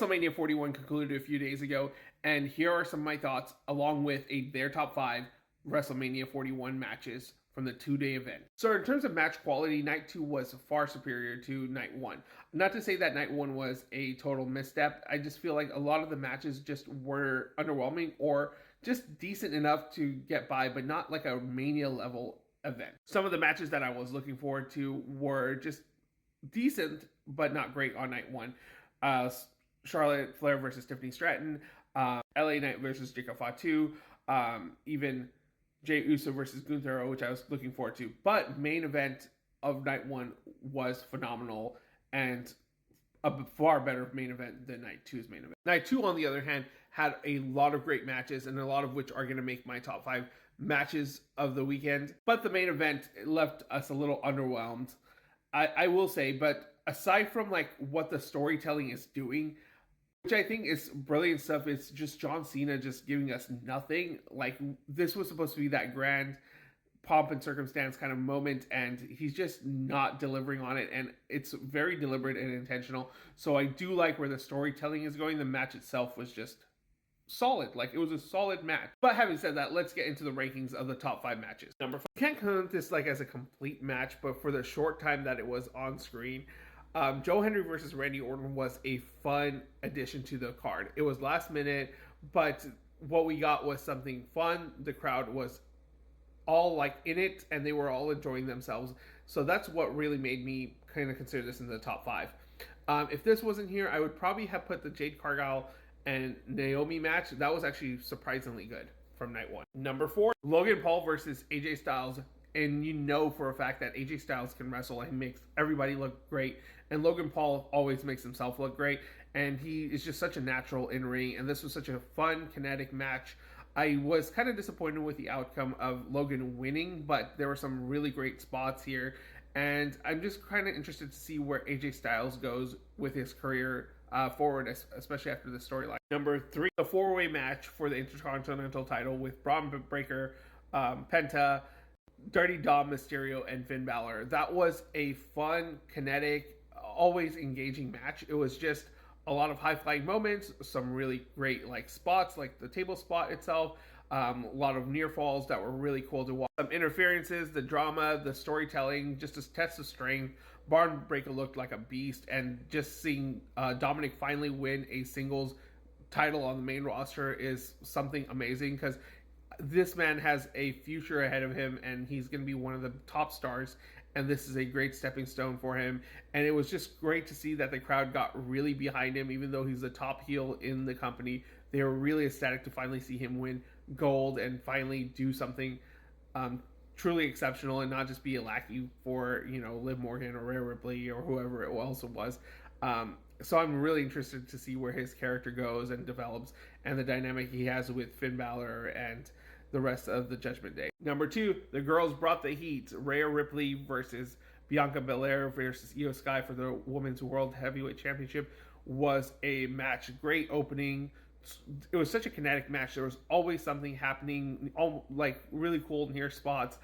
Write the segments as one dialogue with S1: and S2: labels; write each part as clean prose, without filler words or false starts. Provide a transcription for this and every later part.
S1: WrestleMania 41 concluded a few days ago, and here are some of my thoughts along with their top 5 WrestleMania 41 matches from the 2-day event. So in terms of match quality, night 2 was far superior to night 1. Not to say that night 1 was a total misstep. I just feel like a lot of the matches just were underwhelming or just decent enough to get by, but not like a Mania level event. Some of the matches that I was looking forward to were just decent, but not great on night 1. Charlotte Flair versus Tiffany Stratton, LA Knight versus Jacob Fatu, even Jey Uso versus Gunther, which I was looking forward to. But main event of night 1 was phenomenal and a far better main event than night 2's main event. Night 2, on the other hand, had a lot of great matches, and a lot of which are going to make my top 5 matches of the weekend. But the main event left us a little underwhelmed, I will say. But aside from like what the storytelling is doing, which I think is brilliant stuff, it's just John Cena just giving us nothing. Like, this was supposed to be that grand pomp and circumstance kind of moment, and he's just not delivering on it, and it's very deliberate and intentional. So I do like where the storytelling is going. The match itself was just solid. Like, it was a solid match. But having said that, let's get into the rankings of the top 5 matches. Number 5. I can't count this like as a complete match, but for the short time that it was on screen, Joe Hendry versus Randy Orton was a fun addition to the card. It was last minute, but what we got was something fun. The crowd was all like in it, and they were all enjoying themselves. So that's what really made me kind of consider this in the top 5. If this wasn't here, I would probably have put the Jade Cargill and Naomi match. That was actually surprisingly good from night 1. Number 4, Logan Paul versus AJ Styles. And you know for a fact that AJ Styles can wrestle and makes everybody look great. And Logan Paul always makes himself look great. And he is just such a natural in ring. And this was such a fun, kinetic match. I was kind of disappointed with the outcome of Logan winning, but there were some really great spots here. And I'm just kind of interested to see where AJ Styles goes with his career forward, especially after the storyline. Number 3, the 4-way match for the Intercontinental title with Braun Breaker, Penta, Dirty Dom, Mysterio, and Finn Balor. That was a fun, kinetic, always engaging match. It was just a lot of high-flying moments, some really great like spots, like the table spot itself, a lot of near falls that were really cool to watch. Some interferences, the drama, the storytelling, just a test of strength. Braun Breaker looked like a beast, and just seeing Dominic finally win a singles title on the main roster is something amazing, because this man has a future ahead of him, and he's going to be one of the top stars, and this is a great stepping stone for him. And it was just great to see that the crowd got really behind him, even though he's the top heel in the company. They were really ecstatic to finally see him win gold and finally do something truly exceptional, and not just be a lackey for, you know, Liv Morgan or Rhea Ripley or whoever else it was. So I'm really interested to see where his character goes and develops, and the dynamic he has with Finn Balor and the rest of the Judgment Day. Number 2, the girls brought the heat. Rhea Ripley versus Bianca Belair versus Io Sky for the Women's World Heavyweight Championship was a match. Great opening. It was such a kinetic match. There was always something happening, all like really cool near spots.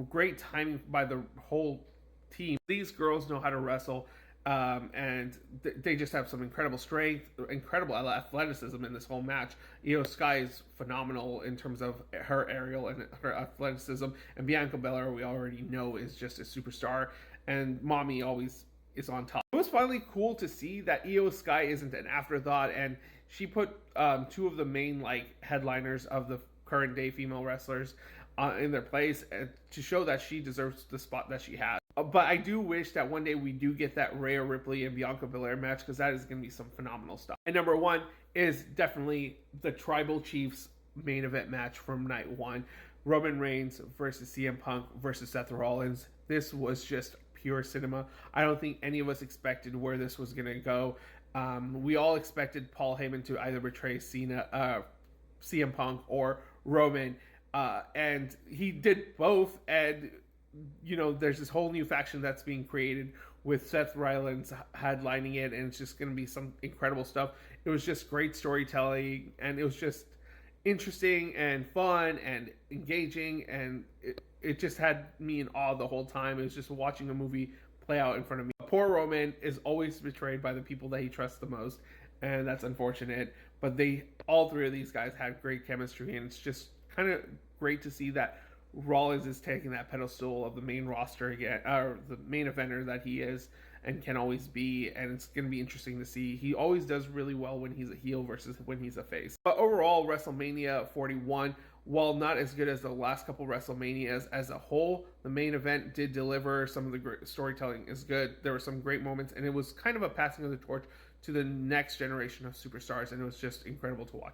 S1: Great timing by the whole team. These girls know how to wrestle. And they just have some incredible strength, incredible athleticism in this whole match. Io Sky is phenomenal in terms of her aerial and her athleticism, and Bianca Belair, we already know, is just a superstar, and Mommy always is on top. It was finally cool to see that Io Sky isn't an afterthought, and she put 2 of the main like headliners of the current day female wrestlers in their place, to show that she deserves the spot that she has. But I do wish that one day we do get that Rhea Ripley and Bianca Belair match, because that is going to be some phenomenal stuff. And number 1 is definitely the Tribal Chiefs main event match from night 1. Roman Reigns versus CM Punk versus Seth Rollins. This was just pure cinema. I don't think any of us expected where this was going to go. We all expected Paul Heyman to either betray CM Punk or Roman, and he did both. And you know, there's this whole new faction that's being created with Seth Rollins headlining it, and it's just going to be some incredible stuff. It was just great storytelling, and it was just interesting and fun and engaging, and it just had me in awe the whole time. It was just watching a movie play out in front of me. Poor Roman is always betrayed by the people that he trusts the most, and that's unfortunate. But all three of these guys had great chemistry, and it's just kind of great to see that Rollins is taking that pedestal of the main roster again, or the main eventer that he is and can always be. And it's going to be interesting to see. He always does really well when he's a heel versus when he's a face. But overall, WrestleMania 41, while not as good as the last couple WrestleManias as a whole, the main event did deliver. Some of the great storytelling is good. There were some great moments, and it was kind of a passing of the torch to the next generation of superstars, and it was just incredible to watch.